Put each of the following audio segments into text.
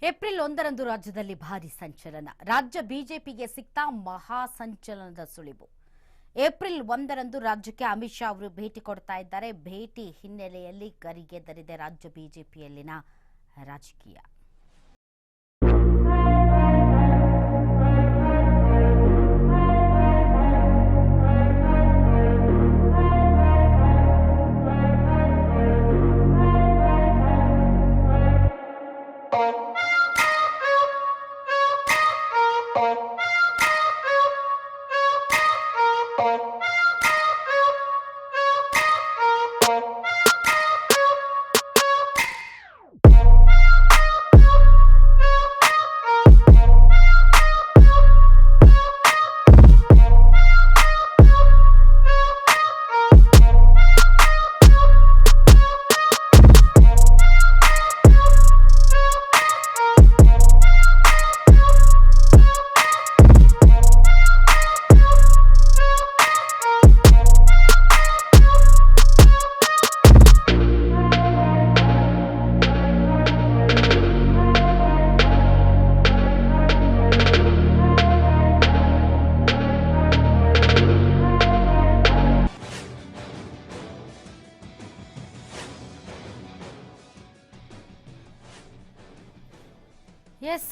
April 1ರಂದು ರಾಜ್ಯದಲ್ಲಿ ಭಾರಿ ಸಂಚಲನ. ರಾಜ್ಯ ಬಿಜೆಪಿಗೆ ಸಿಕ್ತಾ ಮಹಾ ಸಂಚಲನದ ಸುಳಿವು. ಏಪ್ರಿಲ್ 1ರಂದು ರಾಜ್ಯಕ್ಕೆ ಅಮಿತ್ ಶಾ ಅವರು ಭೇಟಿ ಕೊಡ್ತಾ ಇದ್ದಾರೆ. ಭೇಟಿ ಹಿನ್ನೆಲೆಯಲ್ಲಿ ಗರಿಗೆದರಿದೆ ರಾಜ್ಯ ಬಿಜೆಪಿಯಲ್ಲಿನ ರಾಜಕೀಯ.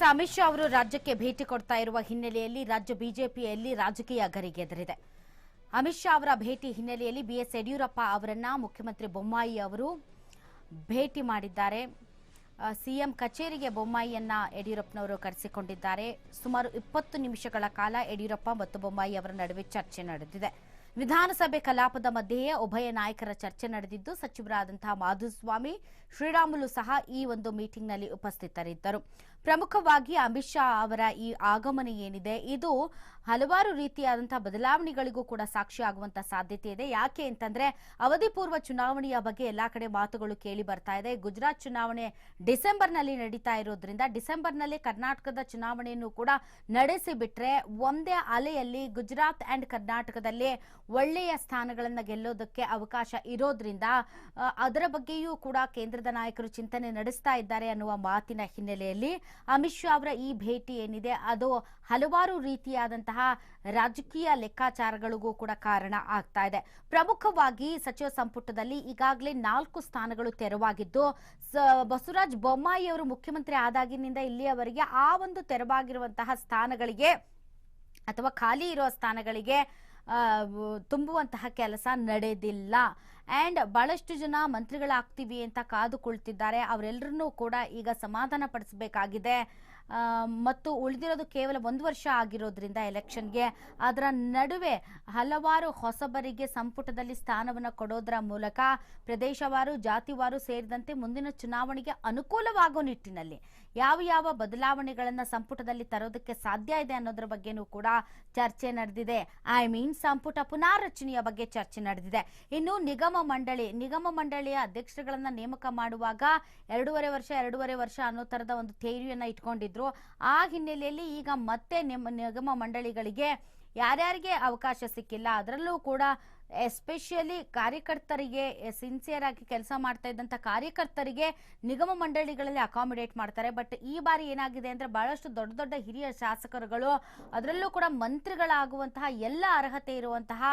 ಅಮಿತ್ ಶಾ ಅವರು ರಾಜ್ಯಕ್ಕೆ ಭೇಟಿ ಕೊಡ್ತಾ ಇರುವ ಹಿನ್ನೆಲೆಯಲ್ಲಿ ರಾಜ್ಯ ಬಿಜೆಪಿಯಲ್ಲಿ ರಾಜಕೀಯ ಗರಿಗೆದರಿದೆ. ಅಮಿತ್ ಶಾ ಅವರ ಭೇಟಿ ಹಿನ್ನೆಲೆಯಲ್ಲಿ ಬಿಎಸ್ ಯಡಿಯೂರಪ್ಪ ಅವರನ್ನ ಮುಖ್ಯಮಂತ್ರಿ ಬೊಮ್ಮಾಯಿ ಅವರು ಭೇಟಿ ಮಾಡಿದ್ದಾರೆ. ಸಿಎಂ ಕಚೇರಿಗೆ ಬೊಮ್ಮಾಯಿಯನ್ನ ಯಡಿಯೂರಪ್ಪನವರು ಕರೆಸಿಕೊಂಡಿದ್ದಾರೆ. ಸುಮಾರು 20 ನಿಮಿಷಗಳ ಕಾಲ ಯಡಿಯೂರಪ್ಪ ಮತ್ತು ಬೊಮ್ಮಾಯಿ ಅವರ ನಡುವೆ ಚರ್ಚೆ ನಡೆದಿದೆ. ವಿಧಾನಸಭೆ ಕಲಾಪದ ಮಧ್ಯೆಯೇ ಉಭಯ ನಾಯಕರ ಚರ್ಚೆ ನಡೆದಿದ್ದು ಸಚಿವರಾದಂತಹ ಮಾಧುಸ್ವಾಮಿ, ಶ್ರೀರಾಮುಲು ಸಹ ಈ ಒಂದು ಮೀಟಿಂಗ್ನಲ್ಲಿ ಉಪಸ್ಥಿತರಿದ್ದರು. ಪ್ರಮುಖವಾಗಿ ಅಮಿತ್ ಶಾ ಅವರ ಈ ಆಗಮನ ಏನಿದೆ ಇದು ಹಲವಾರು ರೀತಿಯಾದಂತಹ ಬದಲಾವಣೆಗಳಿಗೂ ಕೂಡ ಸಾಕ್ಷಿಯಾಗುವಂತಹ ಸಾಧ್ಯತೆ ಇದೆ. ಯಾಕೆ ಅಂತಂದ್ರೆ ಅವಧಿ ಪೂರ್ವ ಚುನಾವಣೆಯ ಬಗ್ಗೆ ಎಲ್ಲಾ ಕಡೆ ಮಾತುಗಳು ಕೇಳಿ ಬರ್ತಾ ಇದೆ. ಗುಜರಾತ್ ಚುನಾವಣೆ ಡಿಸೆಂಬರ್ನಲ್ಲಿ ನಡೀತಾ ಇರೋದ್ರಿಂದ ಡಿಸೆಂಬರ್ನಲ್ಲಿ ಕರ್ನಾಟಕದ ಚುನಾವಣೆಯನ್ನು ಕೂಡ ನಡೆಸಿ ಬಿಟ್ರೆ ಒಂದೇ ಅಲೆಯಲ್ಲಿ ಗುಜರಾತ್ ಅಂಡ್ ಕರ್ನಾಟಕದಲ್ಲಿ ಒಳ್ಳೆಯ ಸ್ಥಾನಗಳನ್ನು ಗೆಲ್ಲೋದಕ್ಕೆ ಅವಕಾಶ ಇರೋದ್ರಿಂದ ಅದರ ಬಗ್ಗೆಯೂ ಕೂಡ ಕೇಂದ್ರದ ನಾಯಕರು ಚಿಂತನೆ ನಡೆಸ್ತಾ ಇದ್ದಾರೆ ಅನ್ನುವ ಮಾತಿನ ಹಿನ್ನೆಲೆಯಲ್ಲಿ ಅಮಿತ್ ಶಾ ಅವರ ಈ ಭೇಟಿ ಏನಿದೆ ಅದು ಹಲವಾರು ರೀತಿಯಾದಂತಹ ರಾಜಕೀಯ ಲೆಕ್ಕಾಚಾರಗಳಿಗೂ ಕೂಡ ಕಾರಣ ಆಗ್ತಾ ಇದೆ. ಪ್ರಮುಖವಾಗಿ ಸಚಿವ ಸಂಪುಟದಲ್ಲಿ ಈಗಾಗಲೇ 4 ಸ್ಥಾನಗಳು ತೆರವಾಗಿದ್ದು ಬಸವರಾಜ ಬೊಮ್ಮಾಯಿ ಅವರು ಮುಖ್ಯಮಂತ್ರಿ ಆದಾಗಿನಿಂದ ಇಲ್ಲಿಯವರೆಗೆ ಆ ಒಂದು ತೆರವಾಗಿರುವಂತಹ ಸ್ಥಾನಗಳಿಗೆ ಅಥವಾ ಖಾಲಿ ಇರುವ ಸ್ಥಾನಗಳಿಗೆ ತುಂಬುವಂತಹ ಕೆಲಸ ನಡೆದಿಲ್ಲ. ಅಂಡ್ ಬಹಳಷ್ಟು ಜನ ಮಂತ್ರಿಗಳಾಗ್ತೀವಿ ಅಂತ ಕಾದು ಕುಳಿತಿದ್ದಾರೆ. ಅವರೆಲ್ಲರನ್ನೂ ಕೂಡ ಈಗ ಸಮಾಧಾನ ಪಡಿಸಬೇಕಾಗಿದೆ. ಮತ್ತು ಉಳಿದಿರೋದು ಕೇವಲ 1 ವರ್ಷ ಆಗಿರೋದ್ರಿಂದ ಎಲೆಕ್ಷನ್ಗೆ ಅದರ ನಡುವೆ ಹಲವಾರು ಹೊಸಬರಿಗೆ ಸಂಪುಟದಲ್ಲಿ ಸ್ಥಾನವನ್ನು ಕೊಡೋದರ ಮೂಲಕ ಪ್ರದೇಶವಾರು ಜಾತಿವಾರು ಸೇರಿದಂತೆ ಮುಂದಿನ ಚುನಾವಣೆಗೆ ಅನುಕೂಲವಾಗೋ ನಿಟ್ಟಿನಲ್ಲಿ ಯಾವ ಬದಲಾವಣೆಗಳನ್ನು ಸಂಪುಟದಲ್ಲಿ ತರೋದಕ್ಕೆ ಸಾಧ್ಯ ಇದೆ ಅನ್ನೋದ್ರ ಬಗ್ಗೆನೂ ಕೂಡ ಚರ್ಚೆ ನಡೆದಿದೆ. ಸಂಪುಟ ಪುನಾರಚನೆಯ ಬಗ್ಗೆ ಚರ್ಚೆ ನಡೆದಿದೆ. ಇನ್ನು ನಿಗಮ ಮಂಡಳಿಯ ಅಧ್ಯಕ್ಷರುಗಳನ್ನ ನೇಮಕ ಮಾಡುವಾಗ 2.5 ವರ್ಷ ಅನ್ನೋ ತರದ ಒಂದು ಥಿಯರಿಯನ್ನ ಇಟ್ಕೊಂಡಿದ್ರು. ಆ ಹಿನ್ನೆಲೆಯಲ್ಲಿ ಈಗ ಮತ್ತೆ ನಿಗಮ ಮಂಡಳಿಗಳಿಗೆ ಯಾರ್ಯಾರಿಗೆ ಅವಕಾಶ ಸಿಕ್ಕಿಲ್ಲ ಅದರಲ್ಲೂ ಕೂಡ ಎಸ್ಪೆಷಲಿ ಕಾರ್ಯಕರ್ತರಿಗೆ ಸಿನ್ಸಿಯರ್ ಆಗಿ ಕೆಲಸ ಮಾಡ್ತಾ ಇದ್ದಂಥ ಕಾರ್ಯಕರ್ತರಿಗೆ ನಿಗಮ ಮಂಡಳಿಗಳಲ್ಲಿ ಅಕಾಮಿಡೇಟ್ ಮಾಡ್ತಾರೆ. ಬಟ್ ಈ ಬಾರಿ ಏನಾಗಿದೆ ಅಂದ್ರೆ ಬಹಳಷ್ಟು ದೊಡ್ಡ ಹಿರಿಯ ಶಾಸಕರುಗಳು ಅದರಲ್ಲೂ ಕೂಡ ಮಂತ್ರಿಗಳಾಗುವಂತಹ ಎಲ್ಲ ಅರ್ಹತೆ ಇರುವಂತಹ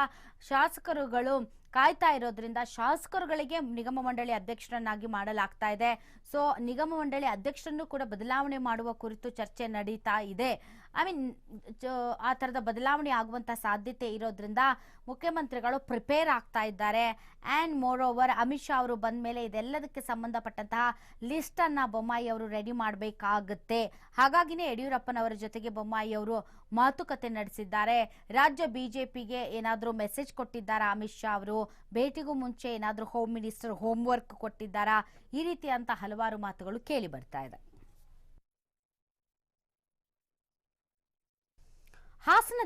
ಶಾಸಕರುಗಳು ಕಾಯ್ತಾ ಇರೋದ್ರಿಂದ ಶಾಸಕರುಗಳಿಗೆ ನಿಗಮ ಮಂಡಳಿ ಅಧ್ಯಕ್ಷರನ್ನಾಗಿ ಮಾಡಲಾಗ್ತಾ ಇದೆ. ಸೊ ನಿಗಮ ಮಂಡಳಿ ಅಧ್ಯಕ್ಷರನ್ನು ಕೂಡ ಬದಲಾವಣೆ ಮಾಡುವ ಕುರಿತು ಚರ್ಚೆ ನಡೀತಾ ಇದೆ. ಆ ತರದ ಬದಲಾವಣೆ ಆಗುವಂತಹ ಸಾಧ್ಯತೆ ಇರೋದ್ರಿಂದ ಮುಖ್ಯಮಂತ್ರಿಗಳು ಪ್ರಿಪೇರ್ ಆಗ್ತಾ ಇದ್ದಾರೆ. And more over Amit Shah ಅವರು ಬಂದ ಮೇಲೆ ಇದೆಲ್ಲದಕ್ಕೆ ಸಂಬಂಧಪಟ್ಟಂತಹ ಲಿಸ್ಟ್ ಅನ್ನ ಬೊಮ್ಮಾಯಿ ಅವರು ರೆಡಿ ಮಾಡಬೇಕಾಗುತ್ತೆ. ಹಾಗಾಗಿನೇ ಯಡಿಯೂರಪ್ಪನವರ ಜೊತೆಗೆ ಬೊಮ್ಮಾಯಿ ಅವರು ಮಾತುಕತೆ ನಡೆಸಿದ್ದಾರೆ. ರಾಜ್ಯ ಬಿಜೆಪಿಗೆ ಏನಾದರೂ ಮೆಸೇಜ್ ಕೊಟ್ಟಿದ್ದಾರಾ ಅಮಿತ್ ಶಾ ಅವರು? ಭೇಟಿಗೂ ಮುಂಚೆ ಏನಾದರೂ ಹೋಮ್ ಮಿನಿಸ್ಟರ್ ಹೋಮ್ ವರ್ಕ್ ಕೊಟ್ಟಿದ್ದಾರಾ? ಈ ರೀತಿಯಂತ ಹಲವಾರು ಮಾತುಗಳು ಕೇಳಿ ಬರ್ತಾ ಇದೆ. ಹಾಸನ